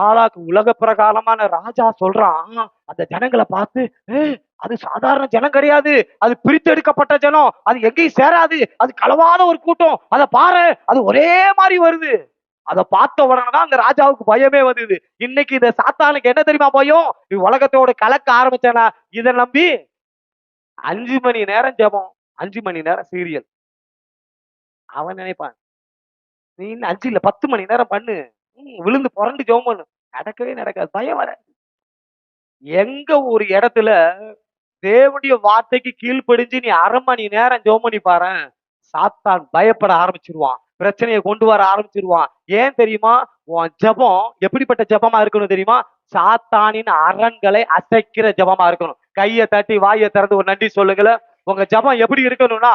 ஆளாக்கு உலக பிரகாரமான ராஜா சொல்றான். அந்த ஜனங்களை பார்த்து, அது சாதாரண ஜனம் கிடையாது, அது பிரித்தெடுக்கப்பட்ட ஜனம், அது எங்கேயும் சேராது, அது களவாத ஒரு கூட்டம், அதை பாரு, அது ஒரே மாதிரி வருது. அதை பார்த்த உடனேதான் அந்த ராஜாவுக்கு பயமே வந்தது. இன்னைக்கு இந்த சாத்தானுக்கு என்ன தெரியுமா பயம்? உலகத்தோட கலக்க ஆரம்பிச்சானா இதை நம்பி 5 மணி நேரம் ஜெபம், 5 மணி நேரம் சீரியல். அவன் நினைப்பான், நீ இன்னும் 5 இல்ல 10 மணி நேரம் பண்ணு, விழுந்து புரண்டு ஜெபம் பண்ணு. நடக்கவே நடக்காது, பயம் வர. எங்க ஒரு இடத்துல தேவனுடைய வார்த்தைக்கு கீழ்ப்படிஞ்சு நீ 1/2 மணி நேரம் ஜெபம் பண்ணி பாரு, சாத்தான் பயப்பட ஆரம்பிச்சிருவான், பிரச்சனையை கொண்டு வர ஆரம்பிச்சிருவான். ஏன் தெரியுமா? உன் ஜெபம் எப்படிப்பட்ட ஜெபமா இருக்கணும் தெரியுமா? சாத்தானின் அரண்களை அசைக்கிற ஜெபமா இருக்கணும். கையை தட்டி வாயை திறந்து ஒரு நன்றி சொல்லுங்களேன். உங்க ஜெபம் எப்படி இருக்கணும்னா,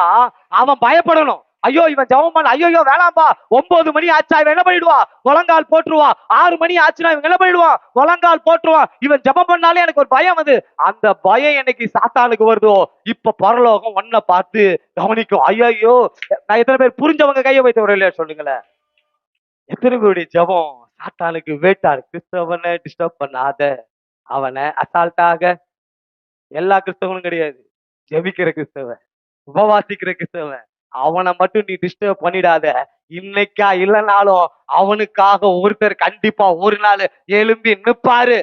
அவன் பயப்படணும். ஐயோ இவன் ஜெபம் பண்ண, ஐயோ வேணாம்பா, 9 மணி ஆச்சா இவன் என்ன பண்ணிடுவா, முழங்கால் போட்டுருவா. 6 மணி ஆச்சுன்னா இவன் என்ன பண்ணிடுவான், முழங்கால் போட்டுருவான். இவன் ஜெபம் பண்ணாலே எனக்கு ஒரு பயம் வந்து, அந்த பயம் என்னைக்கு சாத்தானுக்கு வருதோ, இப்ப பரலோகம் ஒன்ன பார்த்து கவனிக்கும். ஐயோ, நான் எத்தனை பேர் புரிஞ்சவங்க கையை வைத்து ஒரு இல்லையா சொல்லுங்களேன். எத்தனை பேருடைய ஜெபம் சாத்தானுக்கு வேட்டாரு. கிறிஸ்தவனை டிஸ்டர்ப் பண்ணாத, அவனை அசால்ட்டாக. எல்லா கிறிஸ்தவனும் கிடையாது, ஜெபிக்கிற கிறிஸ்தவன், உபவாசிக்கிற கிறிஸ்தவன், அவனை மட்டும் நீ டிஸ்டர்ப் பண்ணிடாத. இன்னைக்கா இல்லைனாலும் அவனுக்காக ஒருத்தர் கண்டிப்பா ஒரு நாள் எழும்பி நிற்பாரு.